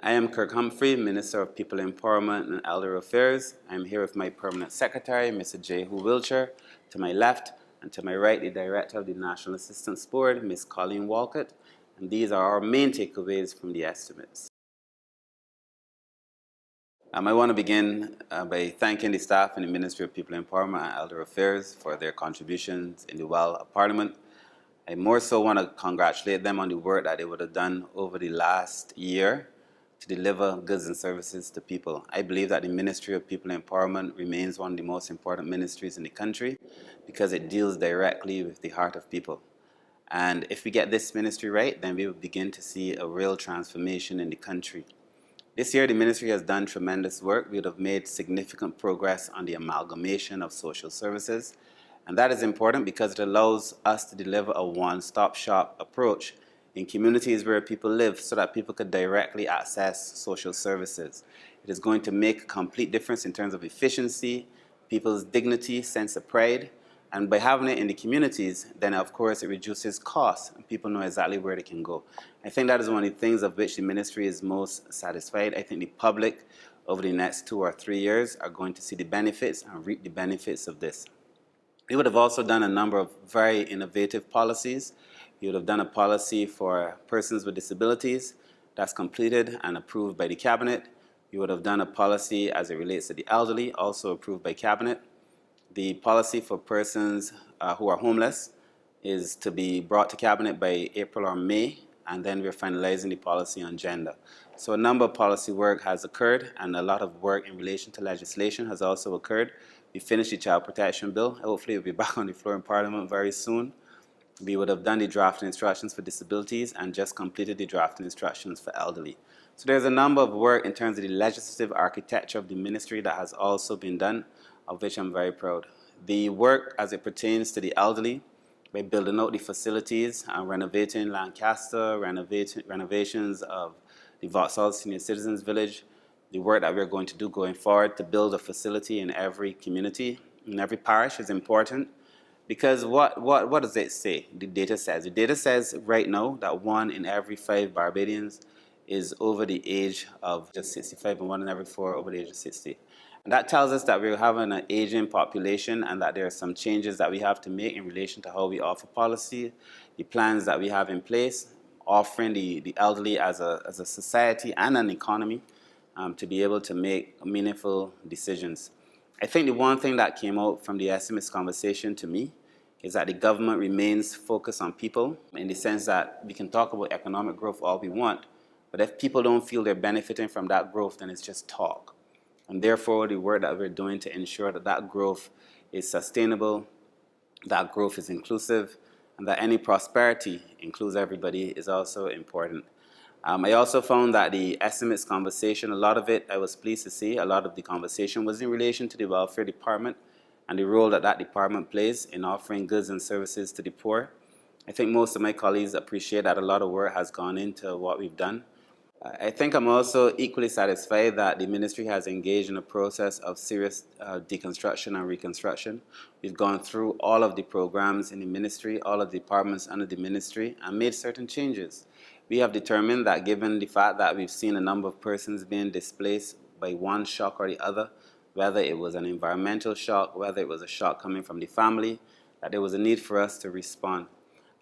I am Kirk Humphrey, Minister of People Empowerment and Elder Affairs. I'm here with my Permanent Secretary, Mr. Jehu Wiltshire, to my left, and to my right, the Director of the National Assistance Board, Ms. Colleen Walcott. And these are our main takeaways from the estimates. I want to begin by thanking the staff in the Ministry of People Empowerment and Elder Affairs for their contributions in the well of Parliament. I more so want to congratulate them on the work that they would have done over the last year to deliver goods and services to people. I believe that the Ministry of People Empowerment remains one of the most important ministries in the country because it deals directly with the heart of people. And if we get this ministry right, then we will begin to see a real transformation in the country. This year, the ministry has done tremendous work. We would have made significant progress on the amalgamation of social services. And that is important because it allows us to deliver a one-stop shop approach in communities where people live so that people could directly access social services. It is going to make a complete difference in terms of efficiency, people's dignity, sense of pride. And by having it in the communities, then of course it reduces costs and people know exactly where they can go. I think that is one of the things of which the ministry is most satisfied. I think the public over the next 2 or 3 years are going to see the benefits and reap the benefits of this. We would have also done a number of very innovative policies. We would have done a policy for persons with disabilities that's completed and approved by the Cabinet. We would have done a policy as it relates to the elderly, also approved by Cabinet. The policy for persons who are homeless is to be brought to Cabinet by April or May, and then we're finalizing the policy on gender. So a number of policy work has occurred, and a lot of work in relation to legislation has also occurred. We finished the Child Protection Bill. Hopefully it will be back on the floor in Parliament very soon. We would have done the drafting instructions for disabilities and just completed the drafting instructions for elderly. So there's a number of work in terms of the legislative architecture of the ministry that has also been done, of which I'm very proud. The work as it pertains to the elderly, by building out the facilities and renovating Lancaster, renovations of the Vauxhall Senior Citizens Village, the work that we're going to do going forward to build a facility in every community, in every parish is important. Because what does it say? The data says. The data says right now that 1 in every 5 Barbadians is over the age of just 65 and 1 in every 4 over the age of 60. And that tells us that we're having an aging population and that there are some changes that we have to make in relation to how we offer policy, the plans that we have in place, offering the elderly as a society and an economy to be able to make meaningful decisions. I think the one thing that came out from the estimates conversation to me is that the government remains focused on people in the sense that we can talk about economic growth all we want, but if people don't feel they're benefiting from that growth, then it's just talk. And therefore, the work that we're doing to ensure that that growth is sustainable, that growth is inclusive, and that any prosperity includes everybody is also important. I also found that the estimates conversation, a lot of it, I was pleased to see, a lot of the conversation was in relation to the welfare department and the role that that department plays in offering goods and services to the poor. I think most of my colleagues appreciate that a lot of work has gone into what we've done. I think I'm also equally satisfied that the ministry has engaged in a process of serious deconstruction and reconstruction. We've gone through all of the programs in the ministry, all of the departments under the ministry, and made certain changes. We have determined that given the fact that we've seen a number of persons being displaced by one shock or the other, whether it was an environmental shock, whether it was a shock coming from the family, that there was a need for us to respond.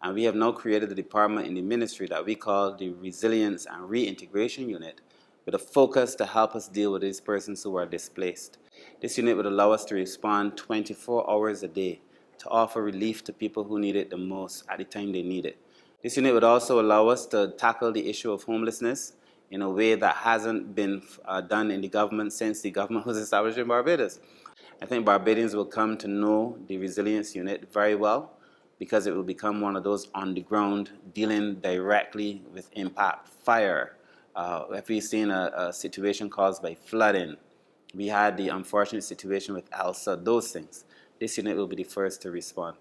And we have now created a department in the ministry that we call the Resilience and Reintegration Unit, with a focus to help us deal with these persons who are displaced. This unit would allow us to respond 24 hours a day to offer relief to people who need it the most at the time they need it. This unit would also allow us to tackle the issue of homelessness in a way that hasn't been done in the government since the government was established in Barbados. I think Barbadians will come to know the Resilience Unit very well because it will become one of those on the ground dealing directly with impact, fire. If we've seen a situation caused by flooding, we had the unfortunate situation with Elsa, those things. This unit will be the first to respond.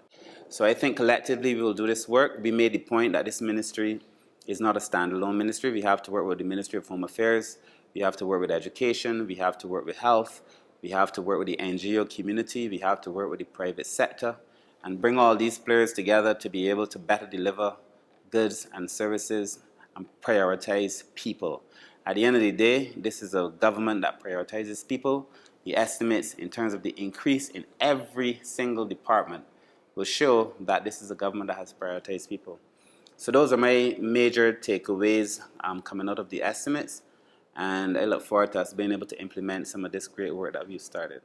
So I think collectively we will do this work. We made the point that this ministry is not a standalone ministry. We have to work with the Ministry of Home Affairs. We have to work with education. We have to work with health. We have to work with the NGO community. We have to work with the private sector and bring all these players together to be able to better deliver goods and services and prioritize people. At the end of the day, this is a government that prioritizes people. The estimates in terms of the increase in every single department will show that this is a government that has prioritized people. So those are my major takeaways coming out of the estimates, and I look forward to us being able to implement some of this great work that we've started.